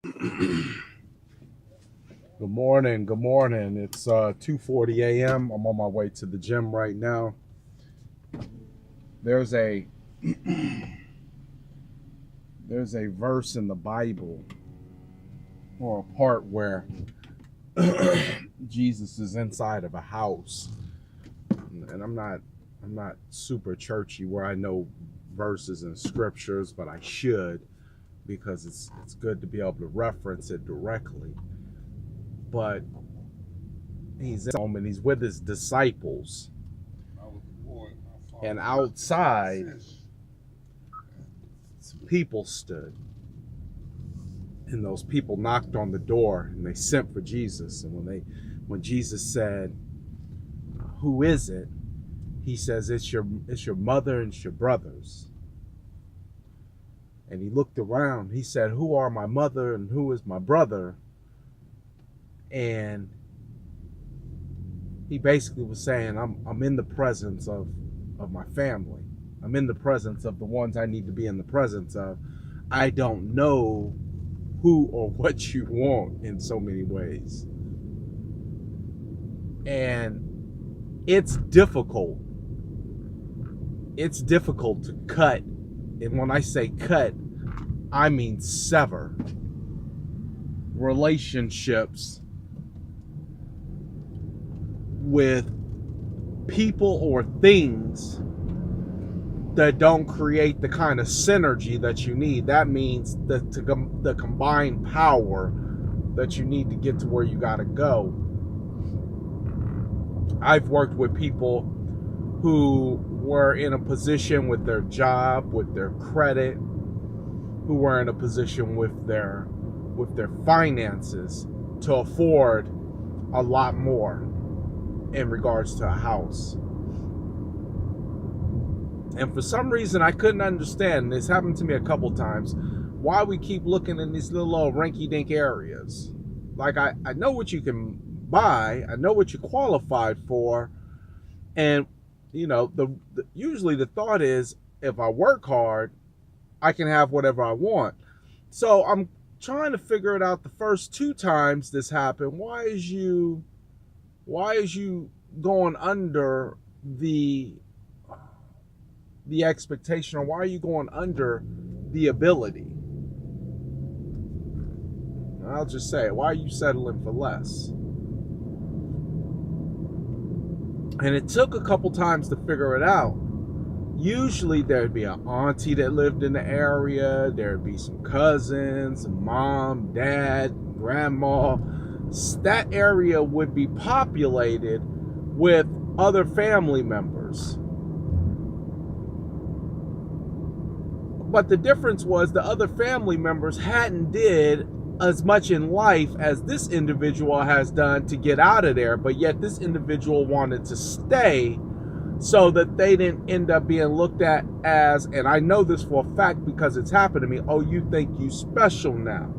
Good morning. Good morning. It's 2:40 a.m. I'm on my way to the gym right now. There's a there's a verse in the Bible or a part where Jesus is inside of a house. And I'm not super churchy where I know verses and scriptures, but I should because it's good to be able to reference it directly. But he's home and he's with his disciples. And outside, some people stood. And those people knocked on the door and they sent for Jesus. And when Jesus said, "Who is it?" He says, it's your mother and it's your brothers. And he looked around. He said, "Who are my mother and who is my brother?" And he basically was saying, I'm in the presence of my family. I'm in the presence of the ones I need to be in the presence of. I don't know who or what you want in so many ways. And it's difficult. It's difficult to cut. And when I say cut, I mean sever relationships with people or things that don't create the kind of synergy that you need. That means the combined power that you need to get to where you got to go. I've worked with people who were in a position with their job, with their credit, who were in a position with their finances to afford a lot more in regards to a house. And for some reason, I couldn't understand, this happened to me a couple times, why we keep looking in these little rinky-dink areas. Like, I know what you can buy, I know what you're qualified for, and, you know, usually the thought is, if I work hard, I can have whatever I want. So I'm trying to figure it out the first two times this happened. Why is you going under the expectation, or why are you going under the ability? I'll just say it. Why are you settling for less? And it took a couple times to figure it out. Usually there'd be an auntie that lived in the area. There'd be some cousins, mom, dad, grandma. That area would be populated with other family members. But the difference was the other family members hadn't did as much in life as this individual has done to get out of there, but yet this individual wanted to stay so that they didn't end up being looked at as, and I know this for a fact because it's happened to me, oh, you think you special now.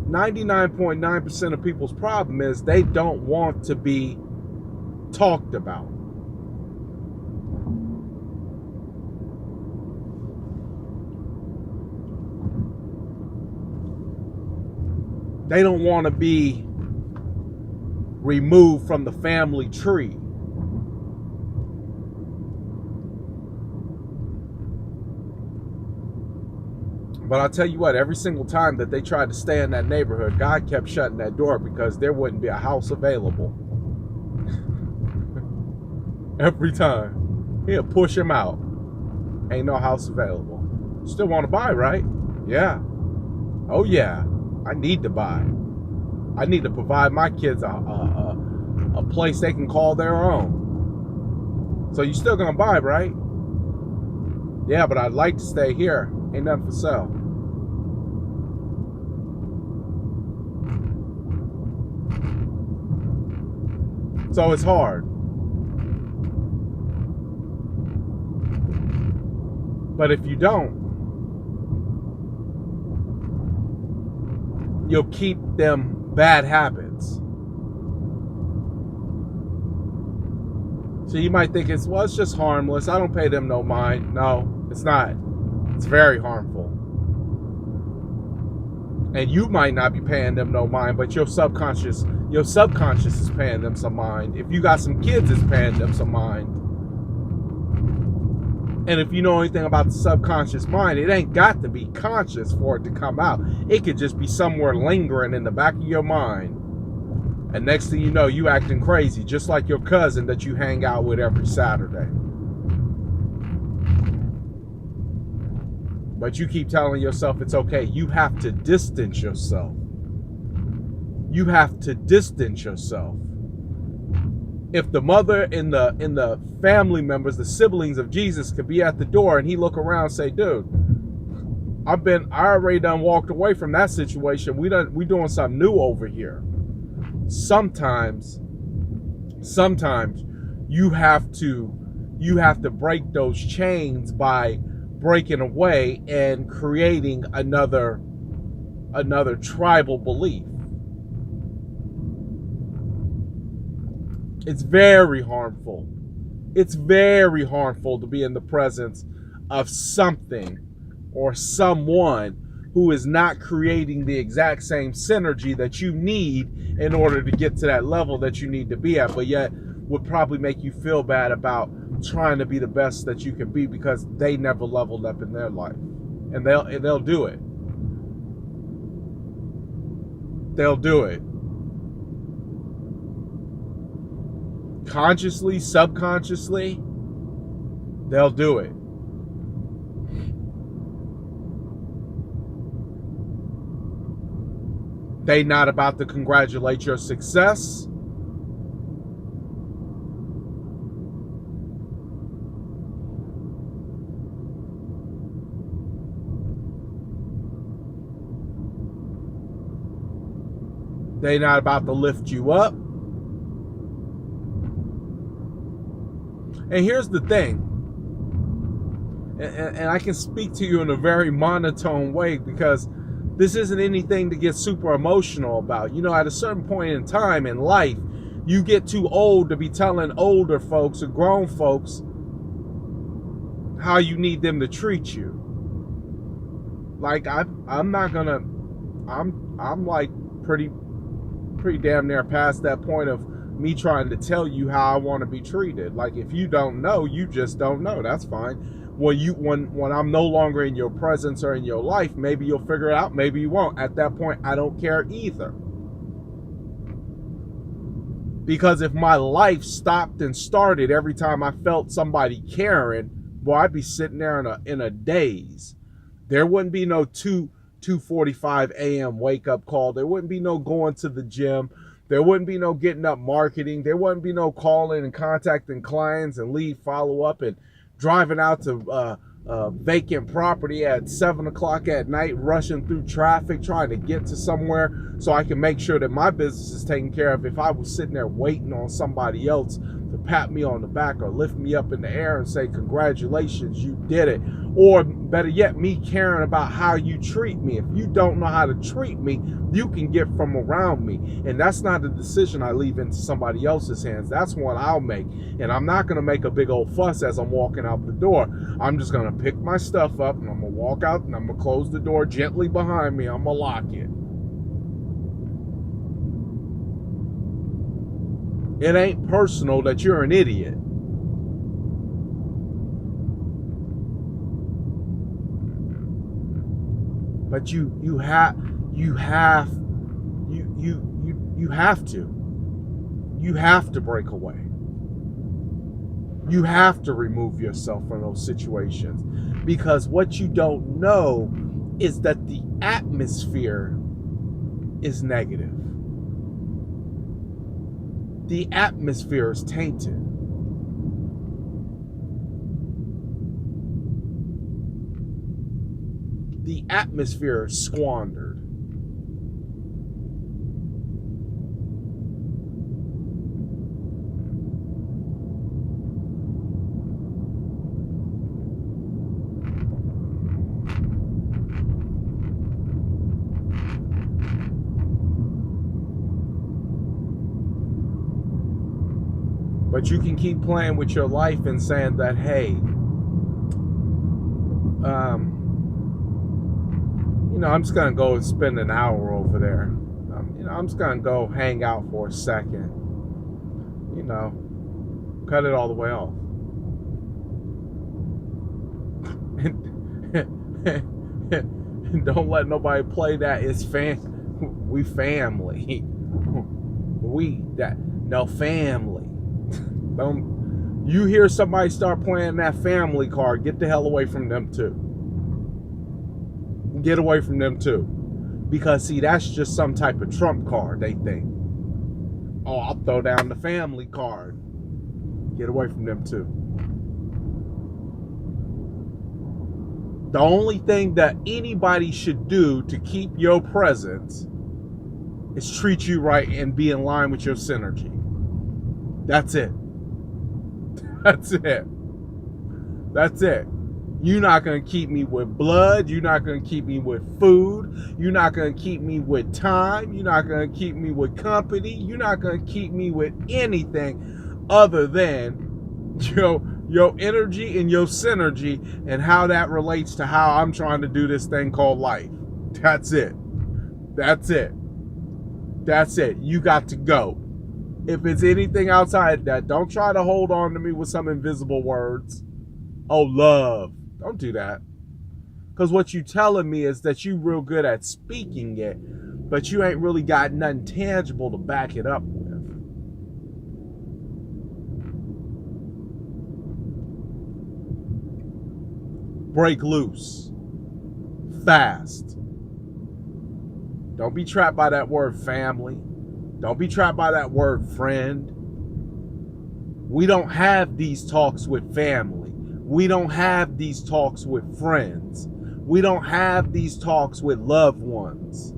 .9% of people's problem is they don't want to be talked about. They don't want to be removed from the family tree. But I'll tell you what, every single time that they tried to stay in that neighborhood, God kept shutting that door because there wouldn't be a house available. Every time. He'll push him out. Ain't no house available. Still want to buy, right? Yeah. Oh, yeah. I need to buy. I need to provide my kids a place they can call their own. So you still gonna buy, right? Yeah, but I'd like to stay here. Ain't nothing for sale. So it's hard. But if you don't, you'll keep them bad habits. So you might think it's just harmless. I don't pay them no mind. No, it's not. It's very harmful. And you might not be paying them no mind, but your subconscious is paying them some mind. If you got some kids, it's paying them some mind. And if you know anything about the subconscious mind, it ain't got to be conscious for it to come out. It could just be somewhere lingering in the back of your mind. And next thing you know, you acting crazy, just like your cousin that you hang out with every Saturday. But you keep telling yourself it's okay. You have to distance yourself. You have to distance yourself. If the mother and the family members, the siblings of Jesus could be at the door and he look around and say, dude, I already done walked away from that situation. We doing something new over here. Sometimes you have to break those chains by breaking away and creating another tribal belief. It's very harmful. It's very harmful to be in the presence of something or someone who is not creating the exact same synergy that you need in order to get to that level that you need to be at, but yet would probably make you feel bad about trying to be the best that you can be because they never leveled up in their life. And they'll do it. They'll do it. Consciously, subconsciously, they'll do it. They not about to congratulate your success. They not about to lift you up. And here's the thing, and I can speak to you in a very monotone way because this isn't anything to get super emotional about. You know, at a certain point in time in life, you get too old to be telling older folks or grown folks how you need them to treat you. Like I'm like pretty damn near past that point of me trying to tell you how I want to be treated. Like, if you don't know, you just don't know. That's fine. When I'm no longer in your presence or in your life, maybe you'll figure it out, maybe you won't. At that point, I don't care either. Because if my life stopped and started every time I felt somebody caring, boy, I'd be sitting there in a daze. There wouldn't be no 2:45 a.m. wake up call. There wouldn't be no going to the gym. There wouldn't be no getting up marketing. There wouldn't be no calling and contacting clients and lead follow up and driving out to vacant property at 7 o'clock at night, rushing through traffic, trying to get to somewhere so I can make sure that my business is taken care of. If I was sitting there waiting on somebody else to pat me on the back or lift me up in the air and say, congratulations, you did it. Or better yet, me caring about how you treat me. If you don't know how to treat me, you can get from around me. And that's not a decision I leave into somebody else's hands. That's one I'll make. And I'm not going to make a big old fuss as I'm walking out the door. I'm just going to pick my stuff up and I'm going to walk out and I'm going to close the door gently behind me. I'm going to lock it. It ain't personal that you're an idiot. But you have to break away. You have to remove yourself from those situations, because what you don't know is that the atmosphere is negative. The atmosphere is tainted. The atmosphere is squandered. But you can keep playing with your life and saying that, hey, I'm just going to go and spend an hour over there. I'm just going to go hang out for a second. Cut it all the way off. And don't let nobody play that. We family. Family. Don't you hear somebody start playing that family card, get the hell away from them too. Get away from them too. Because see, that's just some type of trump card, they think. Oh, I'll throw down the family card. Get away from them too. The only thing that anybody should do to keep your presence is treat you right and be in line with your synergy. That's it. That's it. That's it. You're not going to keep me with blood. You're not going to keep me with food. You're not going to keep me with time. You're not going to keep me with company. You're not going to keep me with anything other than your energy and your synergy and how that relates to how I'm trying to do this thing called life. That's it. That's it. That's it. You got to go. If it's anything outside that, don't try to hold on to me with some invisible words. Oh, love. Don't do that. Because what you telling me is that you real good at speaking it, but you ain't really got nothing tangible to back it up with. Break loose. Fast. Don't be trapped by that word family. Don't be trapped by that word friend. We don't have these talks with family. We don't have these talks with friends. We don't have these talks with loved ones.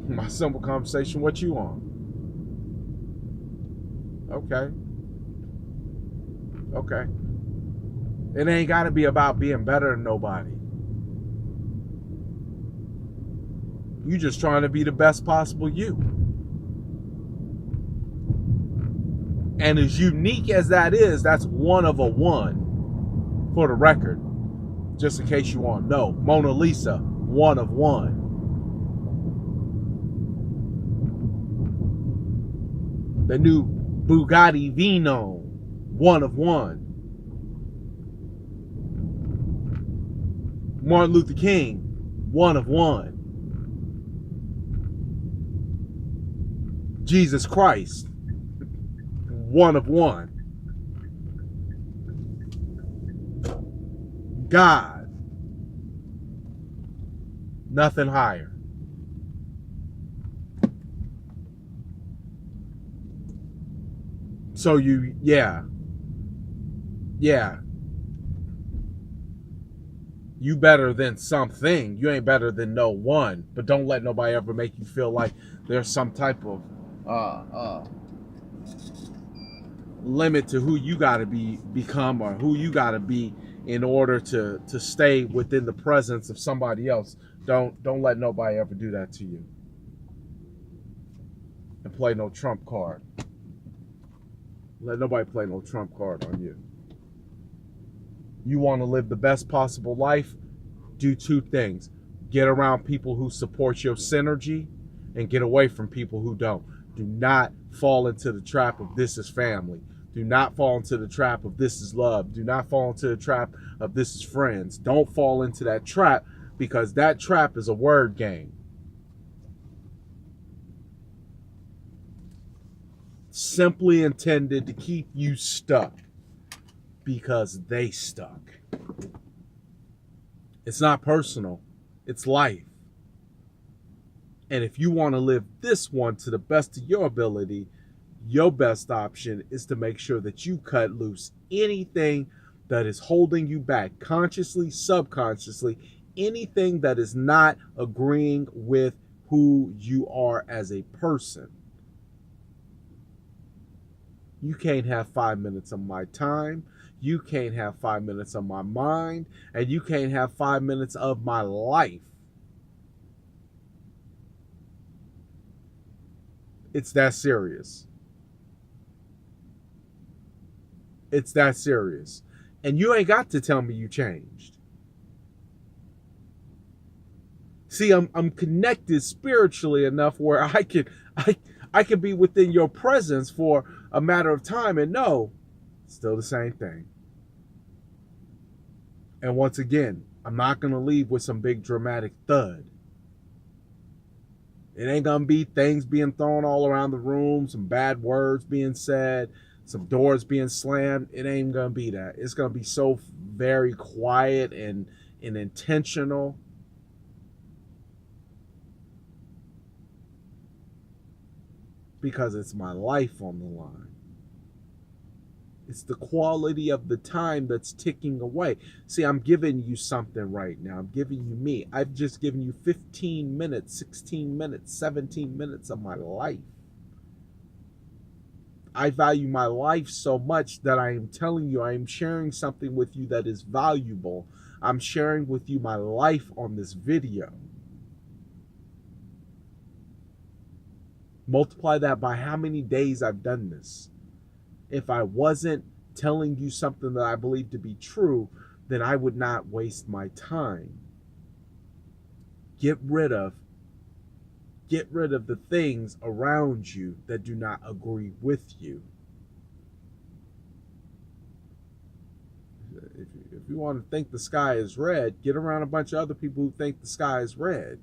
My simple conversation, what you on? Okay. Okay. It ain't got to be about being better than nobody. You just trying to be the best possible you. And as unique as that is, that's one of a one. For the record, just in case you want to know, Mona Lisa, one of one. The new Bugatti Vino, one of one. Martin Luther King, one of one. Jesus Christ, one of one. God, nothing higher. So yeah. You better than something. You ain't better than no one. But don't let nobody ever make you feel like there's some type of limit to who you got to become or who you got to be in order to stay within the presence of somebody else. Don't let nobody ever do that to you. And play no trump card. Let nobody play no trump card on you. You want to live the best possible life? Do two things. Get around people who support your synergy and get away from people who don't. Do not fall into the trap of this is family. Do not fall into the trap of this is love. Do not fall into the trap of this is friends. Don't fall into that trap, because that trap is a word game. Simply intended to keep you stuck because they stuck. It's not personal. It's life. And if you want to live this one to the best of your ability, your best option is to make sure that you cut loose anything that is holding you back, consciously, subconsciously, anything that is not agreeing with who you are as a person. You can't have 5 minutes of my time. You can't have 5 minutes of my mind. And you can't have 5 minutes of my life It's that serious. It's that serious. And you ain't got to tell me you changed. See, I'm connected spiritually enough where I can be within your presence for a matter of time and know it's still the same thing. And once again, I'm not gonna leave with some big dramatic thud. It ain't gonna be things being thrown all around the room, some bad words being said, some doors being slammed. It ain't gonna be that. It's gonna be so very quiet and intentional. Because it's my life on the line. It's the quality of the time that's ticking away. See, I'm giving you something right now. I'm giving you me. I've just given you 15 minutes, 16 minutes, 17 minutes of my life. I value my life so much that I am telling you, I am sharing something with you that is valuable. I'm sharing with you my life on this video. Multiply that by how many days I've done this. If I wasn't telling you something that I believe to be true, then I would not waste my time. Get rid of the things around you that do not agree with you. If you want to think the sky is red, get around a bunch of other people who think the sky is red.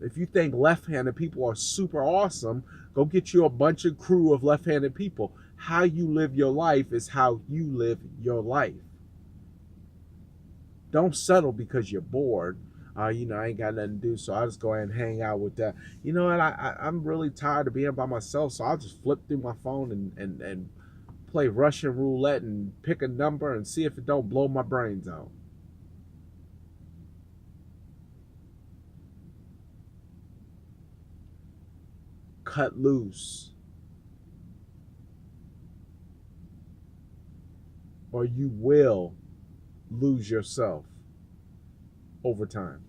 If you think left-handed people are super awesome, go get you a bunch of crew of left-handed people. How you live your life is how you live your life. Don't settle because you're bored. I ain't got nothing to do, so I'll just go ahead and hang out with that. You know what? I'm really tired of being by myself, so I'll just flip through my phone and play Russian roulette and pick a number and see if it don't blow my brains out. Cut loose, or you will lose yourself over time.